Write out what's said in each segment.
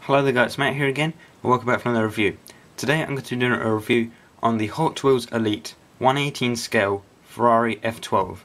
Hello there guys, Matt here again, and welcome back for another review. Today I'm going to be doing a review on the Hotwheels Elite 1/18 scale Ferrari F12.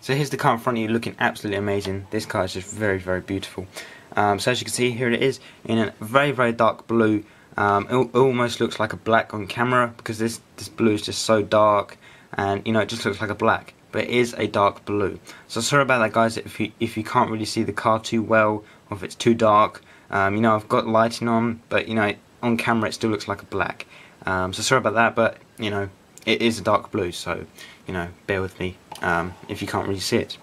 So here's the car in front of you, looking absolutely amazing. This car is just very beautiful. So as you can see, here it is in a very dark blue. It almost looks like a black on camera because this blue is just so dark, and you know, it just looks like a black, but it is a dark blue. So sorry about that guys if you can't really see the car too well, or if it's too dark. You know, I've got lighting on, but you know, on camera it still looks like a black. So sorry about that, but you know, it is a dark blue, so you know, bear with me if you can't really see it.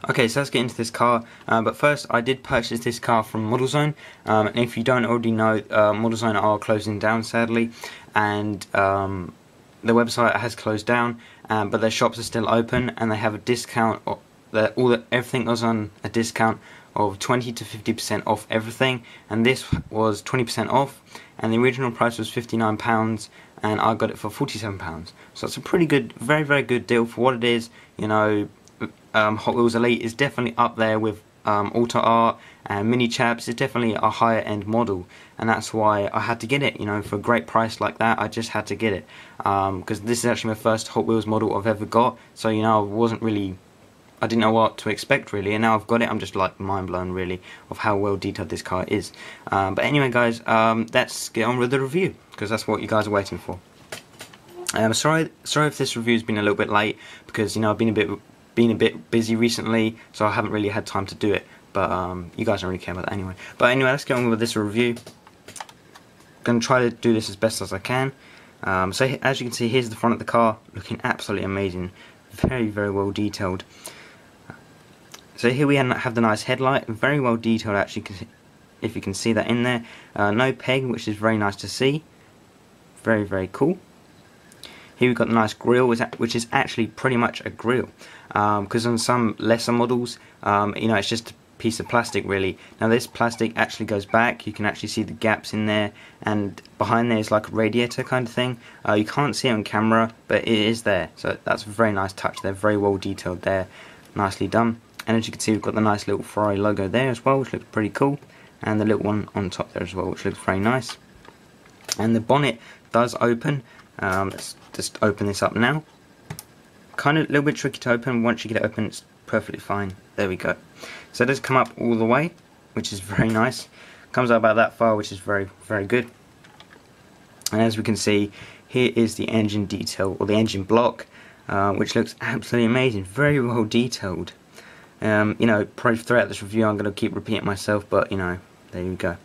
Okay, so let's get into this car, but first I did purchase this car from ModelZone, and if you don't already know, ModelZone are closing down sadly, and the website has closed down, but their shops are still open, and they have a discount. Everything was on a discount of 20 to 50% off everything, and this was 20% off, and the original price was £59, and I got it for £47. So it's a pretty good, very good deal for what it is. You know, Hot Wheels Elite is definitely up there with Auto Art and Mini Chaps. It's definitely a higher end model, and that's why I had to get it. You know, for a great price like that, I just had to get it because this is actually my first Hot Wheels model I've ever got. So you know, I didn't know what to expect really, and now I've got it, I'm just like mind blown really of how well detailed this car is. But anyway guys, let's get on with the review, because that's what you guys are waiting for. Sorry if this review's been a little bit late, because you know, I've been a bit busy recently, so I haven't really had time to do it, but you guys don't really care about that anyway. But anyway, let's get on with this review. I'm going to try to do this as best as I can. So as you can see, here's the front of the car, looking absolutely amazing, very well detailed. So here we have the nice headlight, very well detailed actually, if you can see that in there. No peg, which is very nice to see. Very cool. Here we've got the nice grille, which is actually pretty much a grille. Because on some lesser models, you know, it's just a piece of plastic really. Now this plastic actually goes back, you can actually see the gaps in there, and behind there is like a radiator kind of thing. You can't see it on camera, but it is there. So that's a very nice touch there, very well detailed there, nicely done. And as you can see, we've got the nice little Ferrari logo there as well, which looks pretty cool, and the little one on top there as well, which looks very nice. And the bonnet does open. Let's just open this up now. Kind of a little bit tricky to open. Once you get it open, it's perfectly fine. There we go. So it does come up all the way, which is very nice. Comes out about that far, which is very good. And as we can see, here is the engine detail, or the engine block, which looks absolutely amazing. Very well detailed. You know, probably throughout this review I'm going to keep repeating myself, but you know, there you go.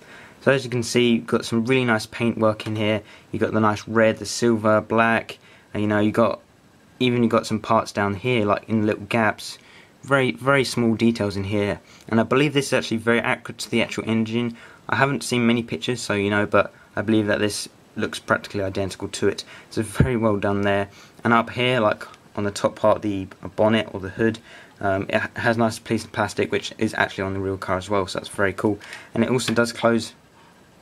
So as you can see, you've got some really nice paint work in here. You've got the nice red, the silver, black, and you know, you've got some parts down here, like in little gaps. Very small details in here, and I believe this is actually very accurate to the actual engine. I haven't seen many pictures, so you know, but I believe that this looks practically identical to it. So very well done there. And up here, like on the top part of the bonnet or the hood, it has a nice piece of plastic, which is actually on the real car as well, so that's very cool. And it also does close.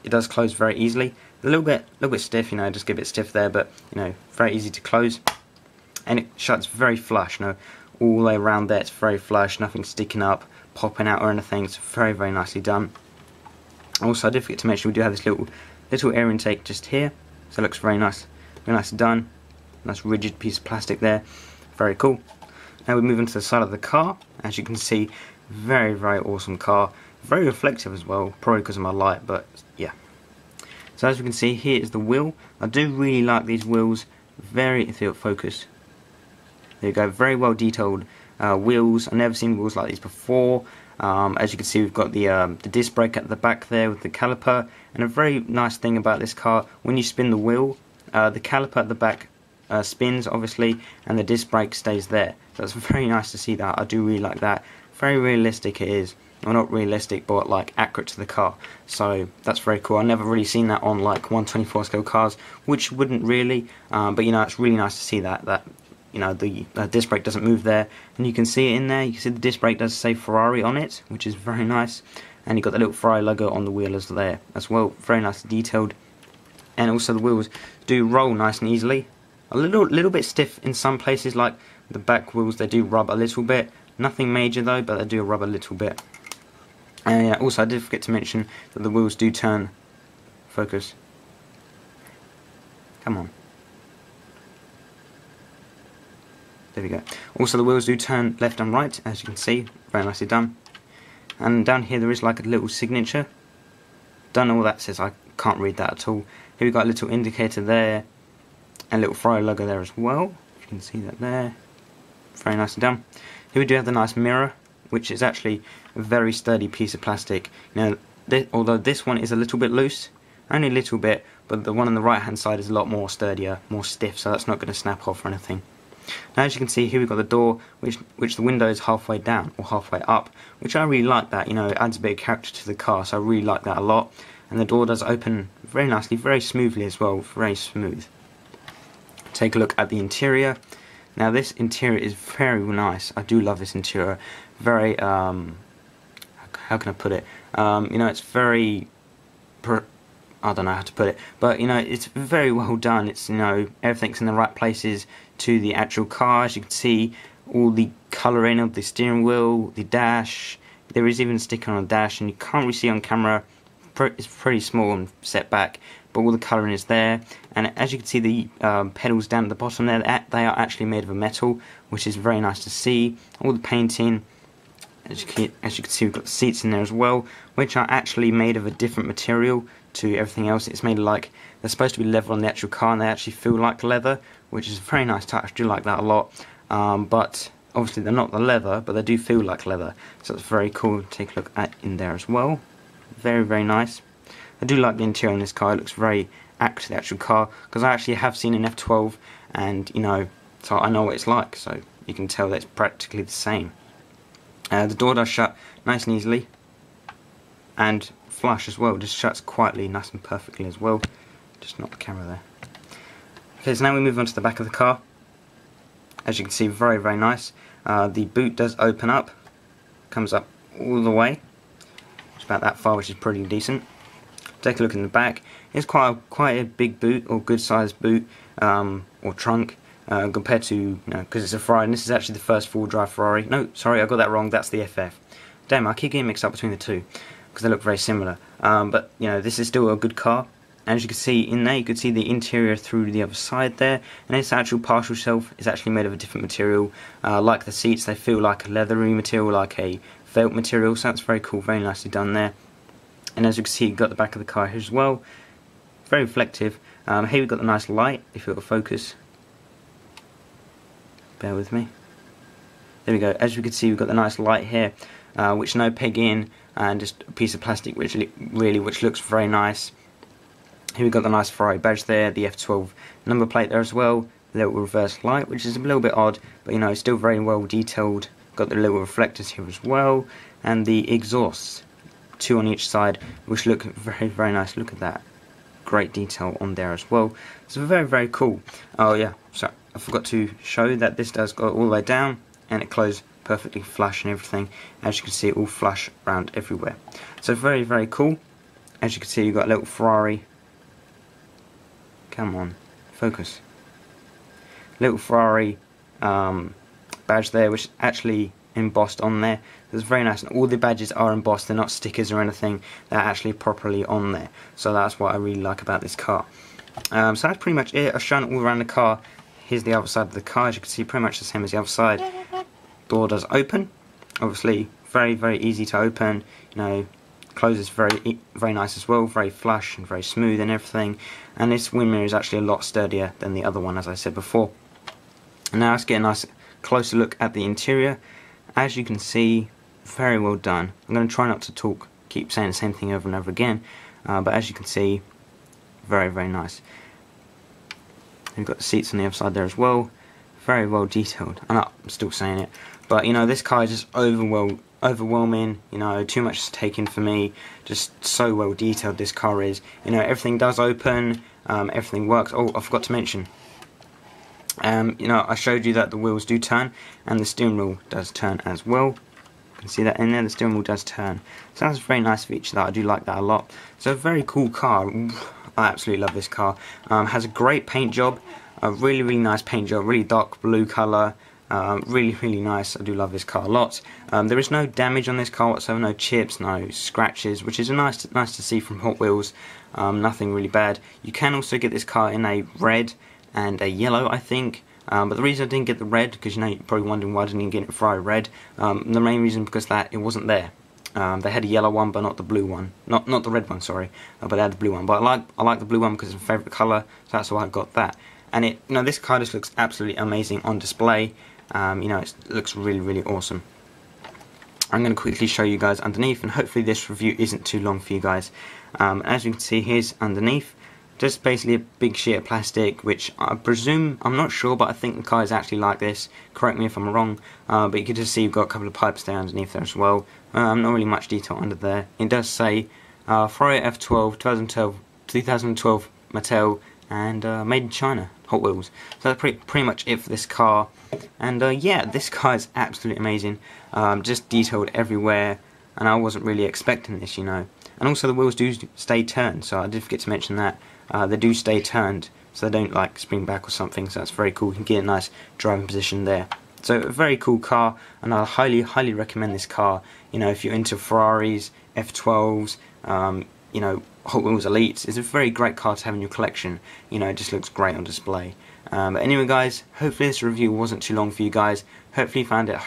It does close very easily. A little bit stiff, you know, just get a bit stiff there, but you know, very easy to close. And it shuts very flush, you know, all the way around there. It's very flush, nothing sticking up, popping out or anything. It's very nicely done. Also, I did forget to mention we do have this little air intake just here, so it looks very nice done. Nice rigid piece of plastic there. Very cool. Now we move into the side of the car. As you can see, very awesome car. Very reflective as well, probably because of my light, but yeah. So as you can see, here is the wheel. I do really like these wheels. If it'll focus. There you go, very well detailed wheels. I've never seen wheels like these before. As you can see, we've got the disc brake at the back there with the caliper. And a very nice thing about this car, when you spin the wheel, the caliper at the back spins obviously, and the disc brake stays there. So it's very nice to see that. I do really like that. Very realistic it is. Well, not realistic, but like accurate to the car. So that's very cool. I've never really seen that on like 1/24 scale cars, which wouldn't really. But you know, it's really nice to see that you know, the disc brake doesn't move there, and you can see it in there. You can see the disc brake does say Ferrari on it, which is very nice. And you've got the little Ferrari logo on the wheel as well. Very nicely detailed. And also the wheels do roll nice and easily. A little bit stiff in some places, like the back wheels, they do rub a little bit. Nothing major though, but they do rub a little bit. And yeah, also I did forget to mention that the wheels do turn. Focus. Come on. There we go. Also the wheels do turn left and right, as you can see. Very nicely done. And down here there is like a little signature. Don't know what that says, I can't read that at all. Here we've got a little indicator there, and a little Ferrari logo there as well. You can see that there. Very nicely done. Here we do have the nice mirror, which is actually a very sturdy piece of plastic. Now, although this one is a little bit loose, only a little bit, but the one on the right hand side is a lot more sturdier, more stiff, so that's not going to snap off or anything. Now as you can see here we've got the door, which the window is halfway down or halfway up, which I really like that, you know, it adds a bit of character to the car, so I really like that a lot. And the door does open very nicely, very smoothly as well, very smooth. Take a look at the interior. Now this interior is very nice, I do love this interior, very, how can I put it, you know, it's very, I don't know how to put it, but you know, it's very well done. It's, you know, everything's in the right places to the actual car. As you can see, all the colouring of the steering wheel, the dash, there is even a sticker on the dash, and you can't really see on camera, it's pretty small and set back, but all the colouring is there. And as you can see, the pedals down at the bottom there, they are actually made of a metal, which is very nice to see. All the painting, as you can see, we've got the seats in there as well, which are actually made of a different material to everything else. It's made like, they're supposed to be leather on the actual car, and they actually feel like leather, which is a very nice touch. I do like that a lot. But obviously they're not the leather, but they do feel like leather, so it's very cool. Take a look at in there as well. Very, very nice. I do like the interior on this car. It looks very accurate to the actual car, because I actually have seen an F12, and you know, so I know what it's like, so you can tell that it's practically the same. The door does shut nice and easily, and flush as well, just shuts quietly, nice and perfectly as well. Just knock the camera there. Okay, so now we move on to the back of the car. As you can see, very, very nice. The boot does open up, comes up all the way. It's about that far, which is pretty decent. Take a look in the back. It's quite a big boot, or good sized boot, or trunk, compared to, you know, because it's a Ferrari, and this is actually the first full drive Ferrari. No, sorry, I got that wrong, that's the FF. Damn, I keep getting mixed up between the two, because they look very similar. But, you know, this is still a good car. And as you can see in there, you can see the interior through the other side there, and its actual partial shelf is actually made of a different material. Like the seats, they feel like a leathery material, like a felt material, so that's very cool, very nicely done there. And as you can see, you've got the back of the car here as well, very reflective. Here we've got the nice light, if it'll focus. Bear with me. There we go. As you can see, we've got the nice light here, which no peg in, and just a piece of plastic, which looks very nice. Here we've got the nice Ferrari badge there, the F12 number plate there as well, the little reverse light, which is a little bit odd, but you know, it's still very well detailed. Got the little reflectors here as well, and the exhausts, 2 on each side, which look very, very nice. Look at that, great detail on there as well. So very, very cool. Oh yeah, so I forgot to show that this does go all the way down, and it closes perfectly flush and everything. As you can see, it all flush around everywhere. So very, very cool. As you can see, you've got a little Ferrari. Come on, focus. Little Ferrari badge there, which is actually embossed on there. It's very nice, and all the badges are embossed. They're not stickers or anything. They're actually properly on there. So that's what I really like about this car. So that's pretty much it. I've shown all around the car. Here's the other side of the car. As you can see, pretty much the same as the other side. Door does open. Obviously, very, very easy to open. You know, closes very, very nice as well. Very flush and very smooth and everything. And this wind mirror is actually a lot sturdier than the other one, as I said before. And now let's get a nice closer look at the interior. As you can see, very well done. I'm going to try not to keep saying the same thing over and over again, but as you can see, very, very nice. You've got the seats on the other side there as well, very well detailed. I'm still saying it, but you know, this car is just overwhelming. You know, too much to take in for me. Just so well detailed this car is. You know, everything does open, everything works. Oh, I forgot to mention. You know, I showed you that the wheels do turn, and the steering wheel does turn as well. You can see that in there, the steering wheel does turn. So that's a very nice feature that I do like that a lot. So a very cool car. I absolutely love this car. Has a great paint job, a really, really nice paint job, really dark blue colour. Really nice. I do love this car a lot. There is no damage on this car whatsoever, no chips, no scratches, which is nice to see from Hot Wheels. Nothing really bad. You can also get this car in a red and a yellow, I think. But the reason I didn't get the red, because you're probably wondering why I didn't get it Ferrari red. The main reason because it wasn't there. They had a yellow one, but not the blue one. Not the red one, sorry. But they had the blue one. But I like the blue one because it's my favourite colour, so that's why I got that. And this car just looks absolutely amazing on display. It looks really awesome. I'm going to quickly show you guys underneath, and hopefully this review isn't too long for you guys. As you can see, here's underneath. Just basically a big sheet of plastic, which I presume, I'm not sure, but I think the car is actually like this. Correct me if I'm wrong, but you can just see you've got a couple of pipes there underneath there as well. Not really much detail under there. It does say Ferrari F12 2012 Mattel, and made in China, Hot Wheels. So that's pretty much it for this car. And yeah, this car is absolutely amazing. Just detailed everywhere, and I wasn't really expecting this, And also the wheels do stay turned, so I did forget to mention that. They do stay turned, so they don't like spring back or something, so that's very cool. You can get a nice driving position there. So a very cool car, and I highly recommend this car. If you're into Ferraris, F12s, Hot Wheels Elites, it's a very great car to have in your collection. It just looks great on display. But anyway guys, hopefully this review wasn't too long for you guys. Hopefully you found it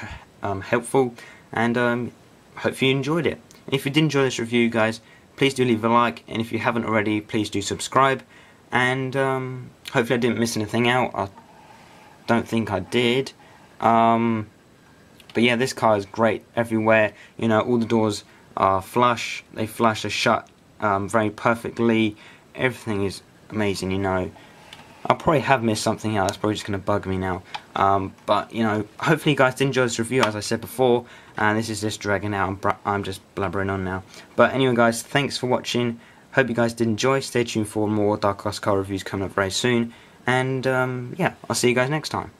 helpful, and hopefully you enjoyed it. If you did enjoy this review guys, please do leave a like, and if you haven't already, please do subscribe. And hopefully I didn't miss anything out. I don't think I did. But yeah, this car is great everywhere. All the doors are flush. They flush are shut very perfectly. Everything is amazing. I'll probably have missed something out. That's probably just going to bug me now. But hopefully you guys did enjoy this review, as I said before. And this is just dragging out. I'm just blabbering on now. But anyway guys, thanks for watching. Hope you guys did enjoy. Stay tuned for more Dark Horse car reviews coming up very soon. And yeah, I'll see you guys next time.